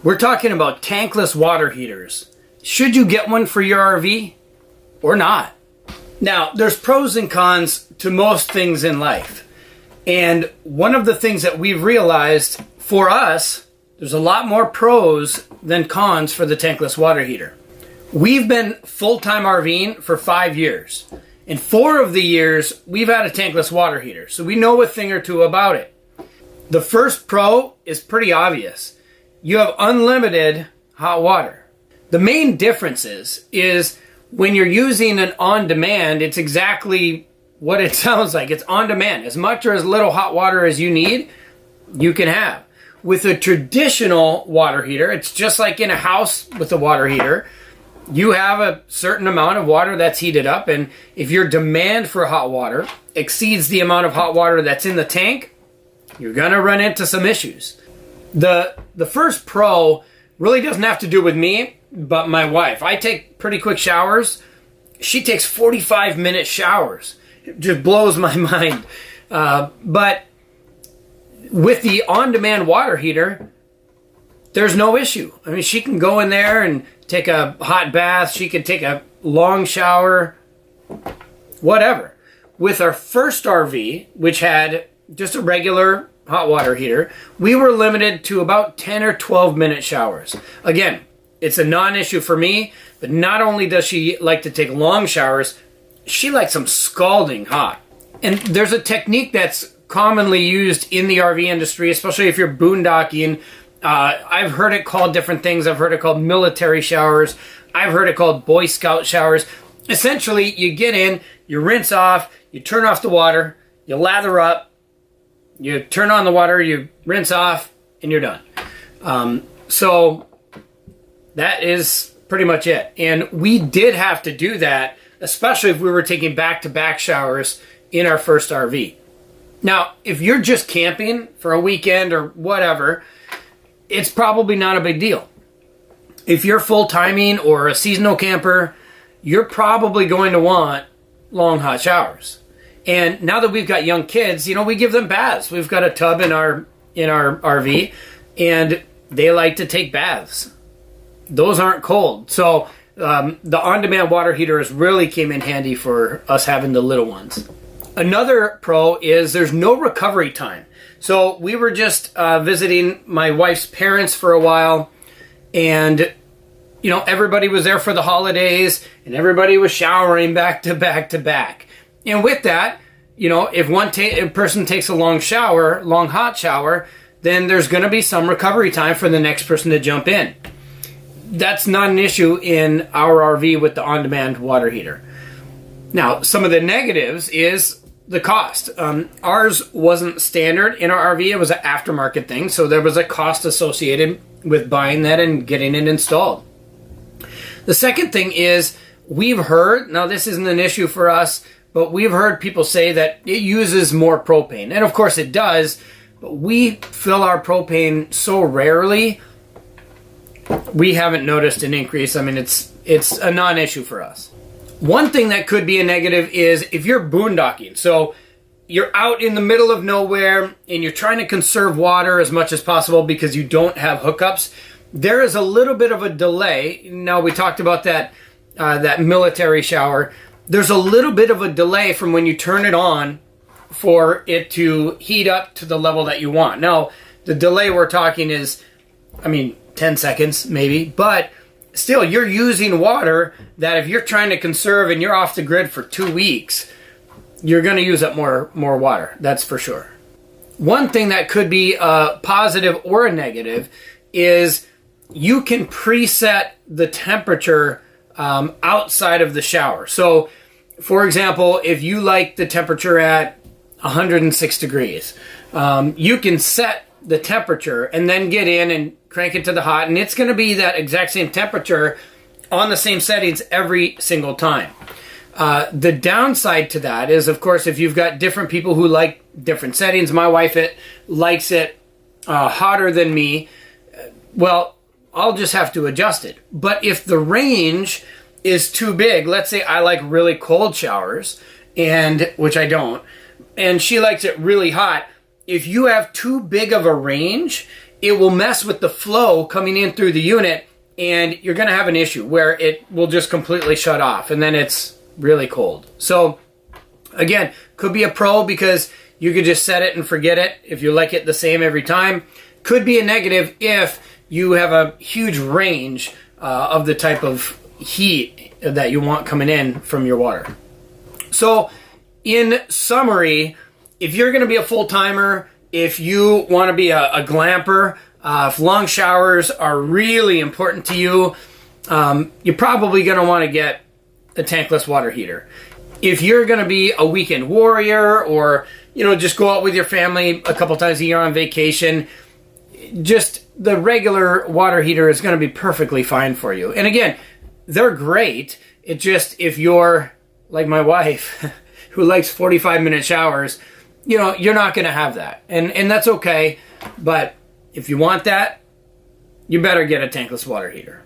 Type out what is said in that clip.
We're talking about tankless water heaters. Should you get one for your RV or not? Now, there's pros and cons to most things in life. And one of the things that we've realized for us, there's a lot more pros than cons for the tankless water heater. We've been full-time RVing for 5 years. In 4 of the years, we've had a tankless water heater. So we know a thing or two about it. The first pro is pretty obvious. You have unlimited hot water. The main difference is when you're using an on-demand, it's exactly what it sounds like. It's on-demand. As much or as little hot water as you need, you can have. With a traditional water heater, it's just like in a house with a water heater. You have a certain amount of water that's heated up, and if your demand for hot water exceeds the amount of hot water that's in the tank, you're going to run into some issues. The first pro really doesn't have to do with me, but my wife. I take pretty quick showers. She takes 45-minute showers. It just blows my mind. But with the on-demand water heater, there's no issue. I mean, she can go in there and take a hot bath. She can take a long shower, whatever. With our first RV, which had just a regular hot water heater, we were limited to about 10 or 12-minute showers. Again, it's a non-issue for me, but not only does she like to take long showers, she likes them scalding hot. And there's a technique that's commonly used in the RV industry, especially if you're boondocking. I've heard it called different things. I've heard it called military showers. I've heard it called Boy Scout showers. Essentially, you get in, you rinse off, you turn off the water, you lather up, you turn on the water, you rinse off, and you're done. So that is pretty much it. And we did have to do that, especially if we were taking back-to-back showers in our first RV. Now, if you're just camping for a weekend or whatever, it's probably not a big deal. If you're full-timing or a seasonal camper, you're probably going to want long hot showers. And now that we've got young kids, we give them baths. We've got a tub in our RV, and they like to take baths. Those aren't cold. So the on-demand water heaters really came in handy for us having the little ones. Another pro is there's no recovery time. So we were just visiting my wife's parents for a while, and everybody was there for the holidays, and everybody was showering back to back to back. And with that, if one person takes a long hot shower, then there's going to be some recovery time for the next person to jump in. That's not an issue in our RV with the on-demand water heater. Now, some of the negatives is the cost. Ours wasn't standard in our RV. It was an aftermarket thing, so there was a cost associated with buying that and getting it installed. The second thing is we've heard, now this isn't an issue for us, but we've heard people say that it uses more propane. And of course it does, but we fill our propane so rarely, we haven't noticed an increase. I mean, it's a non-issue for us. One thing that could be a negative is if you're boondocking. So you're out in the middle of nowhere and you're trying to conserve water as much as possible because you don't have hookups. There is a little bit of a delay. Now, we talked about that military shower. There's a little bit of a delay from when you turn it on for it to heat up to the level that you want. Now, the delay we're talking is, 10 seconds maybe, but still, you're using water that if you're trying to conserve and you're off the grid for 2 weeks, you're going to use up more water. That's for sure. One thing that could be a positive or a negative is you can preset the temperature outside of the shower. So, for example, if you like the temperature at 106 degrees, you can set the temperature and then get in and crank it to the hot, and it's going to be that exact same temperature on the same settings every single time. The downside to that is, of course, if you've got different people who like different settings. My wife likes it hotter than me. Well, I'll just have to adjust it. But if the range is too big, let's say I like really cold showers, which I don't, and she likes it really hot. If you have too big of a range, it will mess with the flow coming in through the unit, and you're going to have an issue where it will just completely shut off, and then it's really cold. So again, could be a pro because you could just set it and forget it if you like it the same every time. Could be a negative if you have a huge range of the type of heat that you want coming in from your water. So in summary, if you're going to be a full-timer, if you want to be a glamper, if long showers are really important to you, you're probably going to want to get a tankless water heater. If you're going to be a weekend warrior, or just go out with your family a couple times a year on vacation, just the regular water heater is going to be perfectly fine for you. And again, they're great. It just, if you're like my wife who likes 45-minute showers, you're not going to have that. And that's okay. But if you want that, you better get a tankless water heater.